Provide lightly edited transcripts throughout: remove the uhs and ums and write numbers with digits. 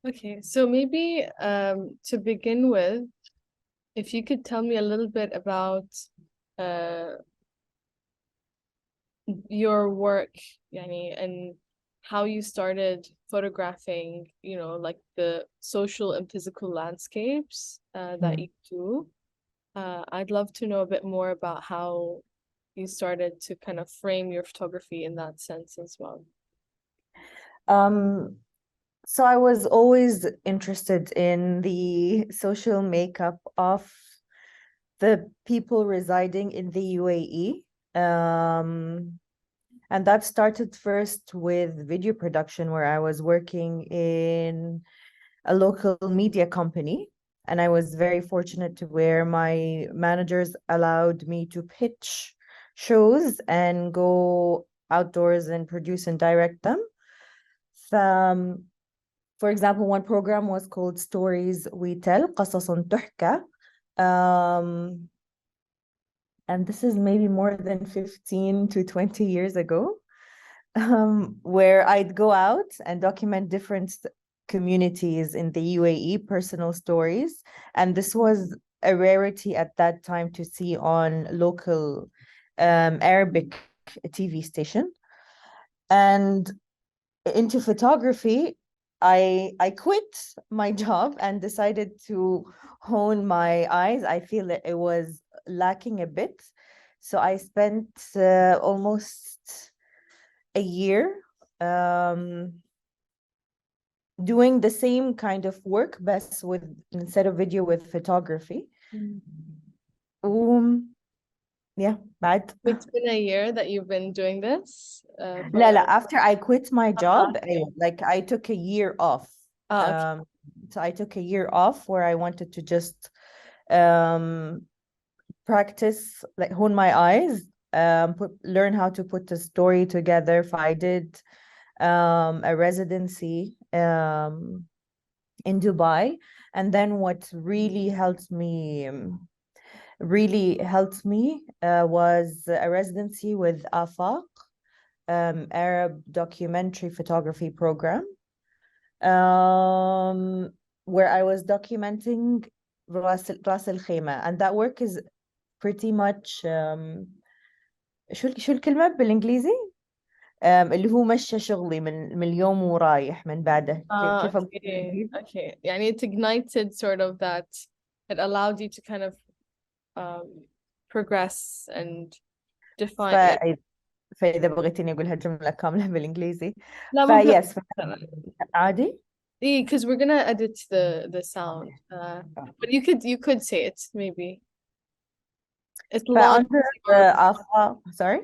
Okay, so maybe to begin with, if you could tell me a little bit about uh your work, yani, and how you started photographing, like the social and physical landscapes that Mm. you do. I'd love to know a bit more about how you started to kind of frame your photography in that sense as well. Um, so I was always interested in the social makeup of the people residing in the UAE. And that started first with video production, where I was working in a local media company. And I was very fortunate to where my managers allowed me to pitch shows and go outdoors and produce and direct them. Um, for example, one program was called Stories We Tell, قصص تحكى. And this is maybe more than 15 to 20 years ago, where I'd go out and document different communities in the UAE, personal stories. And this was a rarity at that time to see on local Arabic TV station. And into photography, I quit my job and decided to hone my eyes. I feel that it was lacking a bit. So I spent almost a year um, doing the same kind of work, but with instead of video with photography. Yeah, بعد It's been a year that you've been doing this لا for لا after I quit my job okay. like I took a year off. Okay. um so I took a year off where I wanted to just um practice, like hone my eyes, learn how to put the story together. So I did a residency in Dubai, and then what really helped me was a residency with AFAQ, Arab documentary photography program, where I was documenting Ras Al Khaimah, and that work is pretty much شو الكلمة بالإنجليزي؟ اللي هو مشى شغلي من اليوم ورايح من بعده، كيف أقول Okay, بالإنجليزي؟ okay. يعني it ignited sort of that, it allowed you to kind of progress and ف... define like فإذا بغيتيني أقولها جملة كاملة بالإنجليزي لا ممكن فيس عادي. because we're gonna edit the sound but you could say it maybe it launched فunder or AFA sorry.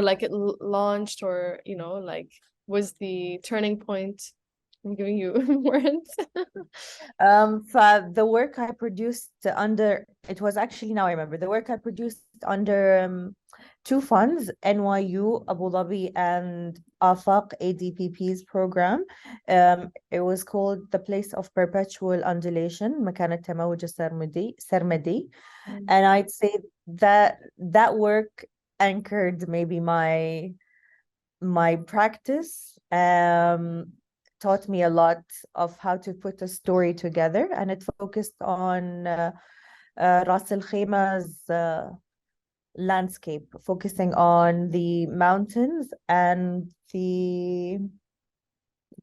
like it launched or like was the turning point. I'm giving you words. The work I produced under, it was actually, now I remember, the work I produced under two funds, NYU Abu Dhabi and AFAQ ADPP's program. It was called The Place of Perpetual Undulation, مكان التموج السرمدي. And I'd say that work anchored maybe my practice, taught me a lot of how to put a story together, and it focused on Ras Al Khaimah's landscape, focusing on the mountains and the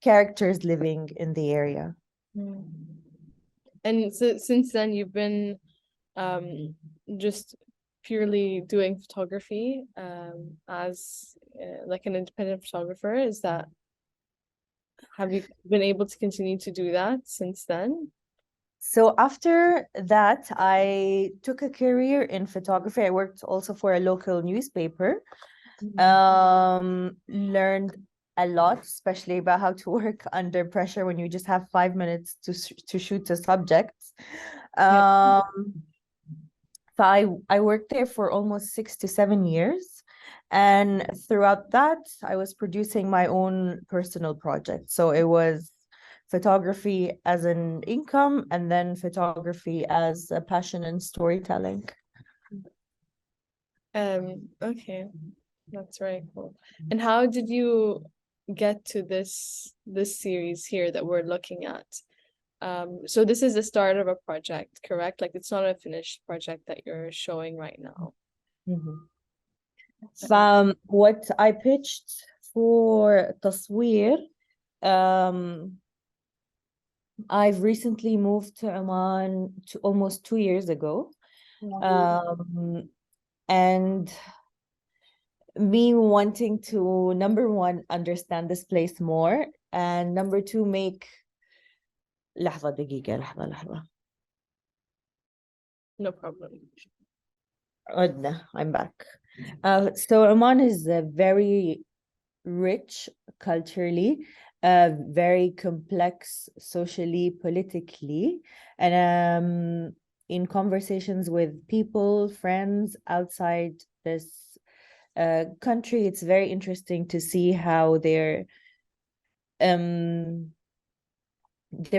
characters living in the area. And so since then you've been just purely doing photography as like an independent photographer. Have you been able to continue to do that since then? So after that, I took a career in photography. I worked also for a local newspaper. Learned a lot, especially about how to work under pressure when you just have 5 minutes to shoot a subject. Yeah. So I worked there for almost 6 to 7 years. And throughout that, I was producing my own personal project. So it was photography as an income, and then photography as a passion and storytelling. Okay, that's very cool. And how did you get to this series here that we're looking at. So this is the start of a project, correct? Like it's not a finished project that you're showing right now. From what I pitched for تصوير, I've recently moved to Oman almost 2 years ago. And me wanting to, number one, understand this place more, and number two, make لحظة دقيقة لحظة No problem. عدنا, I'm back. So Oman is very rich culturally, very complex socially, politically, and in conversations with people, friends outside this country, it's very interesting to see how their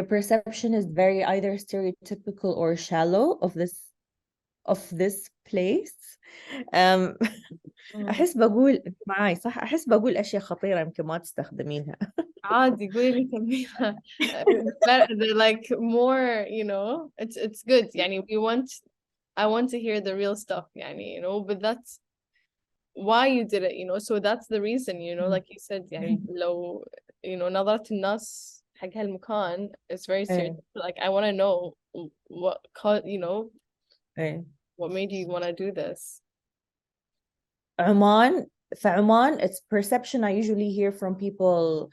perception is very either stereotypical or shallow of this place. أحس بقول معاي صح، أحس بقول أشياء خطيرة يمكن ما تستخدمينها. عادي قولي كمليها. They're like more, you know, it's good. يعني I want to hear the real stuff, يعني, you know, but that's why you did it, you know, so that's the reason, you know, like you said, يعني لو, you know, نظرة الناس حق هالمكان is very serious. Like I want to know what caused, you know, what made you want to do this. Oman, for Oman, it's perception I usually hear from people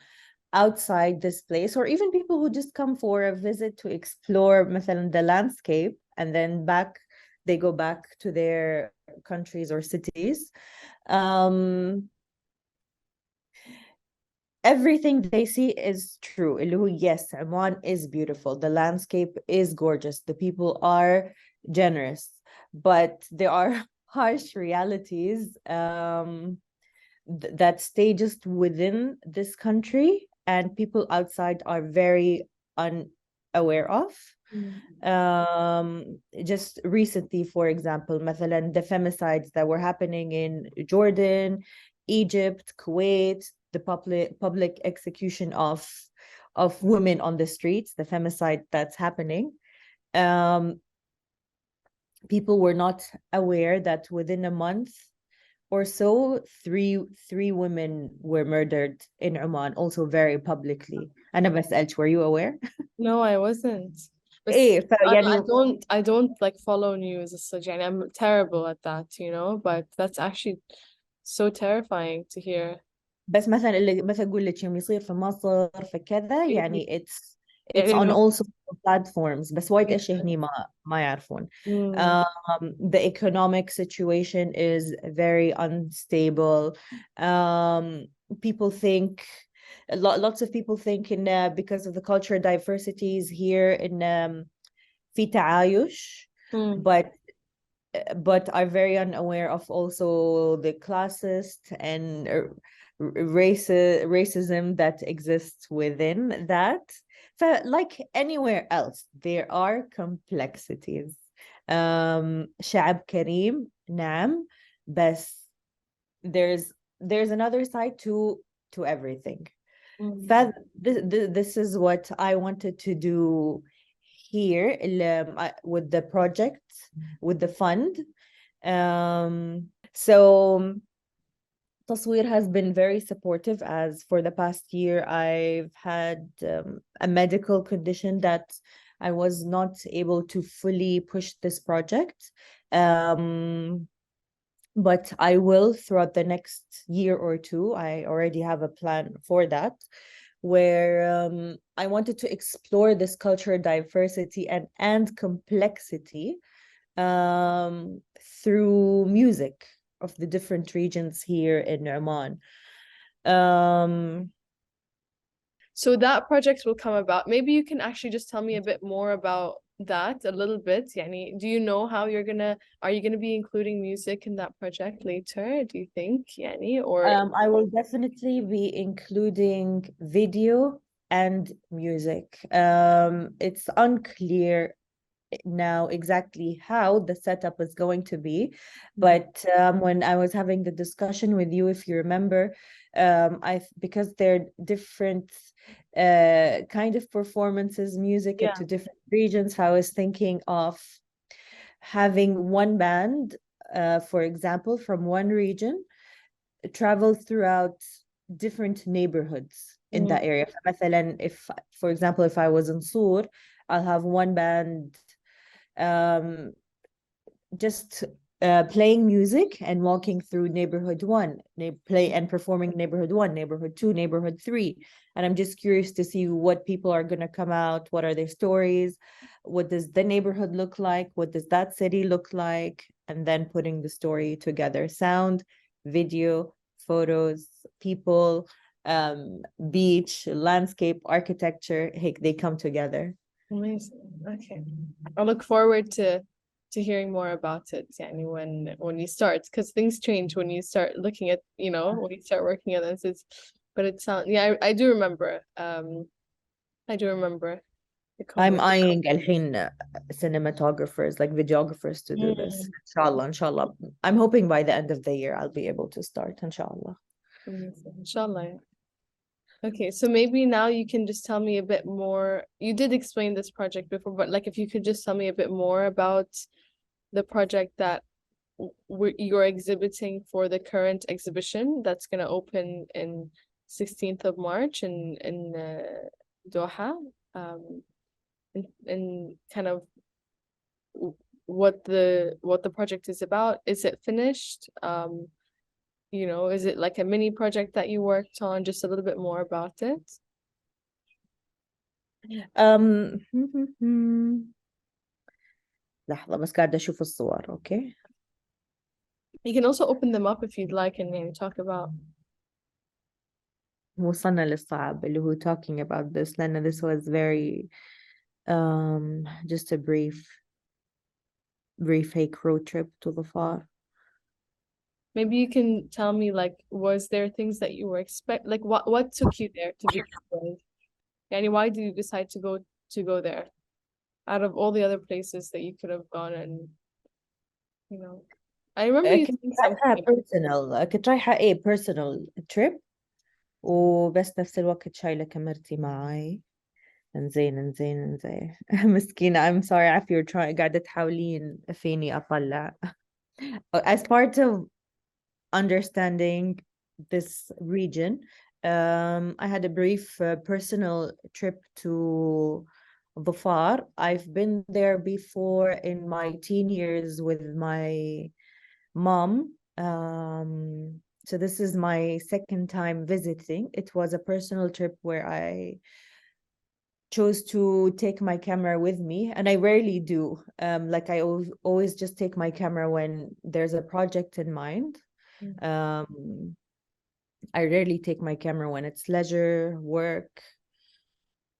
outside this place, or even people who just come for a visit to explore مثلا the landscape, and then they go back to their countries or cities. Everything they see is true. Yes, Oman is beautiful. The landscape is gorgeous. The people are generous, but there are harsh realities that stay just within this country, and people outside are very unaware of. Just recently, for example, مثلا the femicides that were happening in Jordan, Egypt, Kuwait, the public execution of women on the streets, the femicide that's happening. People were not aware that within a month or so, three women were murdered in Oman, also very publicly. أنا بسألك, were you aware? No, I wasn't. But إيه, I don't like follow news as such. يعني I'm terrible at that, you know, but that's actually so terrifying to hear. بس مثلا اللي مثلا أقول لك يوم يصير في مصر في كذا يعني it's on no. all social platforms, بس وايد أشياء هني ما يعرفون. The economic situation is very unstable. People think lots of people think in because of the cultural diversities here in في تعايش, but are very unaware of also the classist and racism that exists within that. Like anywhere else, there are complexities. شعب كريم نعم, بس there's another side to everything. This is what I wanted to do here with the project, with the fund. So Tasweer has been very supportive, as for the past year I've had a medical condition that I was not able to fully push this project. But I will throughout the next year or two. I already have a plan for that, where I wanted to explore this cultural diversity and complexity through music of the different regions here in Oman. So that project will come about. Maybe you can actually just tell me a bit more about that a little bit. Yani, do you know how are you gonna be including music in that project later, do you think? Yani, or I will definitely be including video and music. It's unclear now exactly how the setup is going to be. But when I was having the discussion with you, if you remember, because they're different kind of performances, music Yeah. to different regions, so I was thinking of having one band, for example, from one region travel throughout different neighborhoods in that area. مثلا, if, for example, if I was in Sur, I'll have one band um, just playing music and walking through neighborhood one, play and performing neighborhood one, neighborhood two, neighborhood three. And I'm just curious to see what people are going to come out, what are their stories, what does the neighborhood look like, what does that city look like, and then putting the story together. Sound, video, photos, people, beach, landscape, architecture, hey, they come together. Amazing. Okay. I look forward to hearing more about it, yani, when you start, because things change when you start looking at, when you start working on this. But it sounds, yeah, I do remember. I do remember the I'm conversation. eyeing الحين cinematographers, like videographers, to do this. Inshallah, inshallah. I'm hoping by the end of the year I'll be able to start, inshallah. Inshallah. Yeah. Okay, so maybe now you can just tell me a bit more. You did explain this project before, but like if you could just tell me a bit more about the project that you're exhibiting for the current exhibition that's going to open in 16th of March in Doha, and kind of what the project is about. Is it finished? Is it like a mini project that you worked on? Just a little bit more about it. لحظة بس قاعدة أشوف الصور. Okay. You can also open them up if you'd like and maybe talk about. وصلنا للصعب اللي هو talking about this لأن this was very just a brief fake road trip to the far. Maybe you can tell me, like, was there things that you were like what took you there to begin with? Yani, why did you decide to go there out of all the other places that you could have gone? And I remember you كنت saying رايحة something. personal كنت رايحة personal trip وبس نفس الوقت شايلة كاميرتي معاي. انزين مسكينة. I'm sorry if you're trying قاعدة تحاولين فيني أطلع. As part of understanding this region, I had a brief personal trip to Dhafar. I've been there before in my teen years with my mom. So this is my second time visiting. It was a personal trip where I chose to take my camera with me, and I rarely do. Like I always just take my camera when there's a project in mind. I rarely take my camera when it's leisure, work.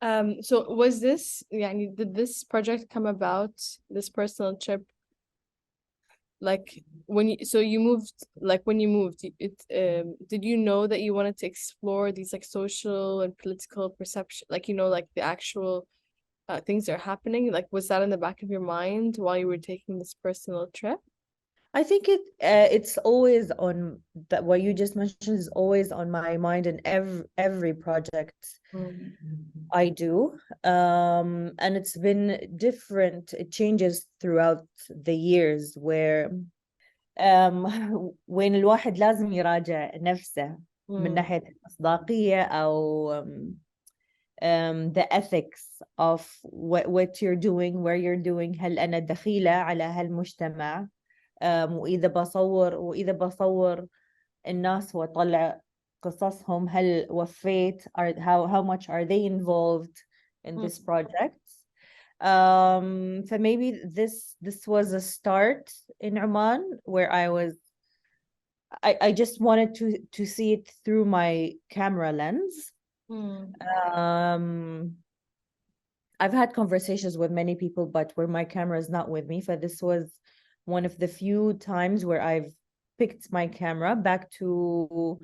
So was this, did this project come about, this personal trip, like when you moved, did you know that you wanted to explore these like social and political perception, like like the actual things that are happening? Like, was that in the back of your mind while you were taking this personal trip? I think it's always on that. What you just mentioned is always on my mind in every project I do. And it's been different. It changes throughout the years where وين الواحد لازم يراجع نفسه من ناحية المصداقية أو the ethics of what you're doing, where you're doing. هل أنا دخيلة على هالمجتمع؟ وإذا بصور الناس وأطلع قصصهم، هل وفيت؟ how much are they involved in this project? So maybe this was a start in Oman where I just wanted to see it through my camera lens. I've had conversations with many people, but where my camera is not with me. So this was one of the few times where I've picked my camera back to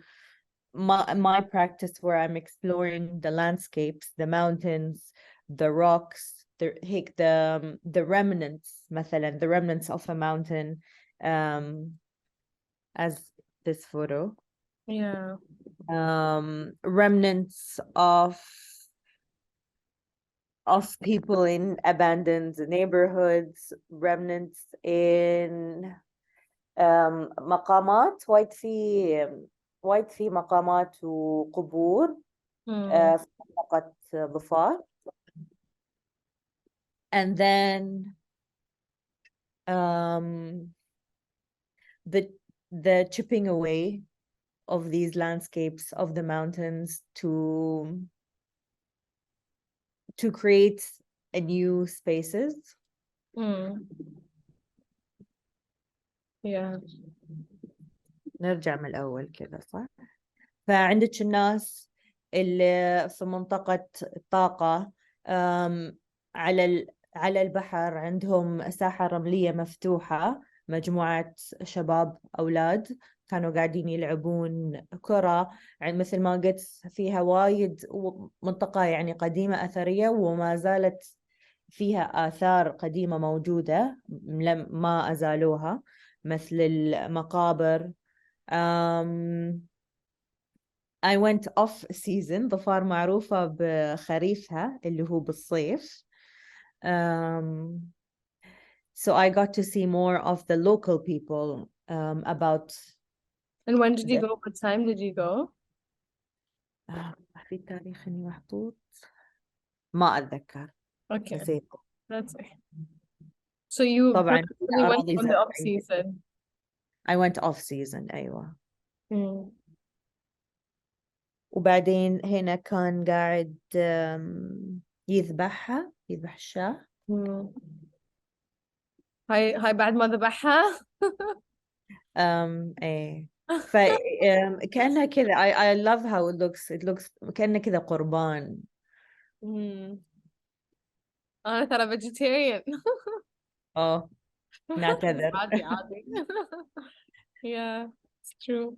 my practice, where I'm exploring the landscapes, the mountains, the rocks, هيك the remnants مثلا the remnants of a mountain as this photo Yeah. remnants of people in abandoned neighborhoods, remnants in مقامات وايد في مقامات وقبور في منطقة ظفار. And then the chipping away of these landscapes of the mountains to create a new spaces. Yeah. نرجع من الأول كذا صح؟ فعندك الناس اللي في منطقة الطاقة على البحر عندهم ساحة رملية مفتوحة، مجموعة شباب أولاد كانوا قاعدين يلعبون كرة، يعني مثل ما قلت فيها وايد منطقة يعني قديمة أثرية وما زالت فيها آثار قديمة موجودة ما أزالوها مثل المقابر. I went off season. ظفار معروفة بخريفها اللي هو بالصيف. So I got to see more of the local people about. And when did you go? What time did you go? في تاريخ محطوط ما أتذكر. Okay. نسيت. That's it. So you طبعا purposely went on the off season. I went off season أيوة. Mm. وبعدين هنا كان قاعد يذبح الشاة. هاي بعد ما ذبحها. ايه كأنها كذا I love how it looks كأنه كذا قربان. أنا ترى vegetarian. نعتذر. عادي. Yeah, it's true.